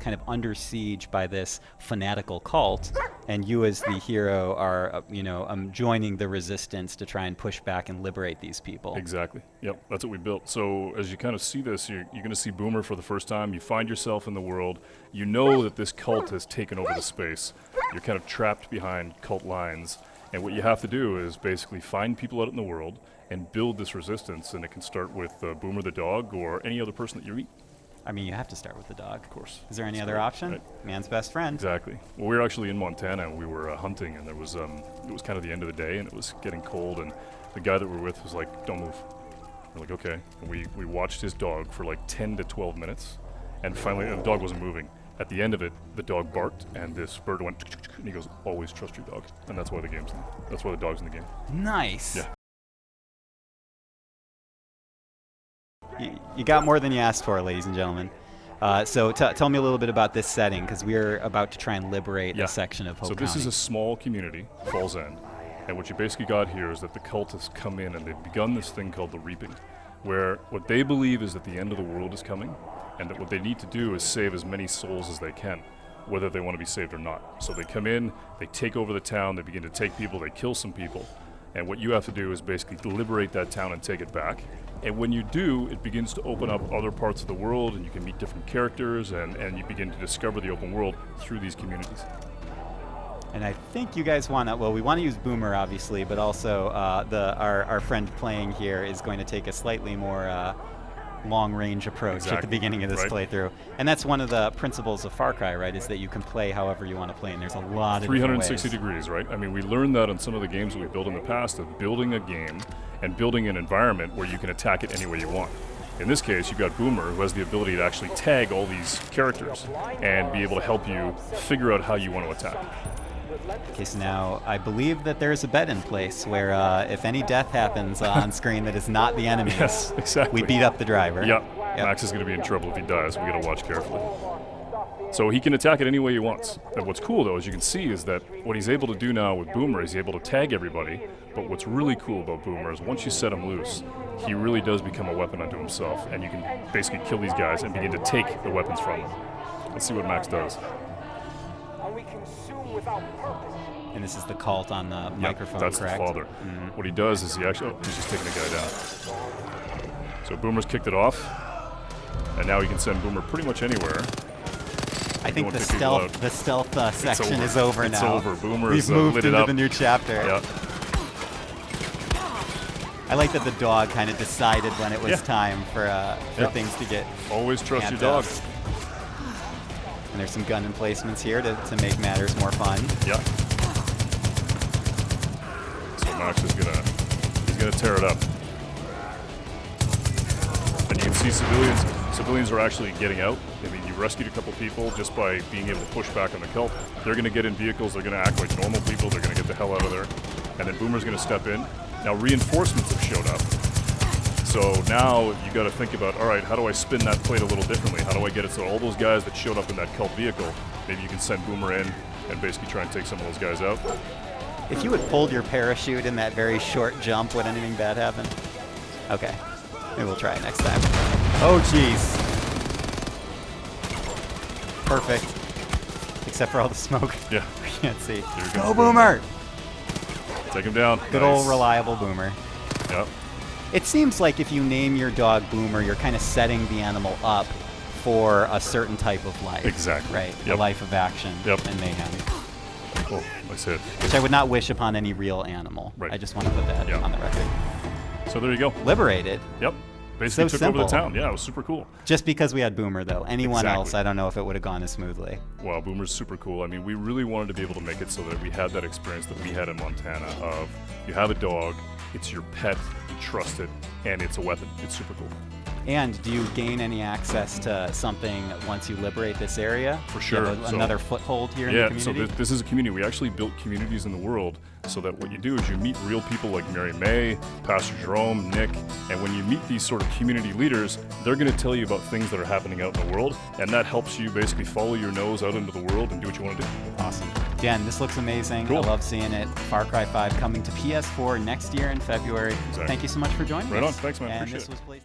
kind of under siege by this fanatical cult, and you as the hero are, joining the resistance to try and push back and liberate these people. Exactly. Yep, that's what we built. So as you kind of see this, you're going to see Boomer for the first time. You find yourself in the world. You know that this cult has taken over the space. You're kind of trapped behind cult lines. And what you have to do is basically find people out in the world and build this resistance. And it can start with Boomer the dog or any other person that you meet. I mean, you have to start with the dog. Of course. Is there any other option? Right. Man's best friend. Exactly. Well, we were actually in Montana, and we were hunting, and it was kind of the end of the day, and it was getting cold, and the guy that we were with was like, "Don't move." We're like, "Okay." And we watched his dog for like 10 to 12 minutes, and finally, the dog wasn't moving. At the end of it, the dog barked, and this bird went, and he goes, "Always trust your dog," and that's why the dog's in the game. Nice. Yeah. You got more than you asked for, ladies and gentlemen. So tell me a little bit about this setting, because we're about to try and liberate a section of Hope County. So this is a small community, Falls End, and what you basically got here is that the cult has come in and they've begun this thing called the Reaping, where what they believe is that the end of the world is coming, and that what they need to do is save as many souls as they can, whether they want to be saved or not. So they come in, they take over the town, they begin to take people, they kill some people, and what you have to do is basically liberate that town and take it back. And when you do, it begins to open up other parts of the world, and you can meet different characters, and you begin to discover the open world through these communities. And I think you guys want to, we want to use Boomer, obviously, but also our friend playing here is going to take a slightly more long-range approach at the beginning of this playthrough. And that's one of the principles of Far Cry, right, is that you can play however you want to play, and there's a lot of 360 degrees, right? I mean, we learned that on some of the games that we built in the past, of building a game and building an environment where you can attack it any way you want. In this case, you've got Boomer, who has the ability to actually tag all these characters and be able to help you figure out how you want to attack. Okay, so now I believe that there's a bet in place where if any death happens on screen that is not the enemy, yes, exactly, we beat up the driver. Yep. Max is going to be in trouble if he dies. We got to watch carefully. So he can attack it any way he wants. And what's cool, though, as you can see, is that what he's able to do now with Boomer is he's able to tag everybody. But what's really cool about Boomer is once you set him loose, he really does become a weapon unto himself, and you can basically kill these guys and begin to take the weapons from them. Let's see what Max does. And this is the cult on the microphone, that's correct? The father. Mm-hmm. What he does is he's just taking a guy down. So Boomer's kicked it off, and now he can send Boomer pretty much anywhere. I think the stealth section is over now. It's over. Boomer We've moved into the new chapter. Yep. I like that the dog kind of decided when it was time for things to get Always trust your dog. And there's some gun emplacements here to make matters more fun. Yeah. So Max is gonna tear it up. And you can see civilians are actually getting out. I mean, you rescued a couple people just by being able to push back on the cult. They're gonna get in vehicles, they're gonna act like normal people, they're gonna get the hell out of there. And then Boomer's gonna step in. Now reinforcements have showed up. So now you got to think about, all right, how do I spin that plate a little differently? How do I get it so all those guys that showed up in that cult vehicle, maybe you can send Boomer in and basically try and take some of those guys out? If you had pulled your parachute in that very short jump, would anything bad happen? Okay, maybe we'll try it next time. Oh, jeez. Perfect. Except for all the smoke. Yeah. We can't see. Go, Boomer! Take him down. Good old reliable Boomer. Yep. It seems like if you name your dog Boomer, you're kind of setting the animal up for a certain type of life. Exactly. Right? A life of action and mayhem. Oh, nice hit. Which I would not wish upon any real animal. Right. I just want to put that on the record. So there you go. Liberated. Yep. Basically so took over the simple. town. Yeah, it was super cool. Just because we had Boomer, though. Anyone else, I don't know if it would have gone as smoothly. Well, Boomer's super cool. I mean, we really wanted to be able to make it so that we had that experience that we had in Montana of you have a dog, it's your pet, you trust it, and it's a weapon. It's super cool. And do you gain any access to something once you liberate this area? For sure. Another foothold here in the community? Yeah, so this is a community. We actually built communities in the world so that what you do is you meet real people like Mary May, Pastor Jerome, Nick, and when you meet these sort of community leaders, they're going to tell you about things that are happening out in the world, and that helps you basically follow your nose out into the world and do what you want to do. Awesome. Dan, this looks amazing. Cool. I love seeing it. Far Cry 5 coming to PS4 next year in February. Exactly. Thank you so much for joining us. Right on. Thanks, man. And Appreciate this it. was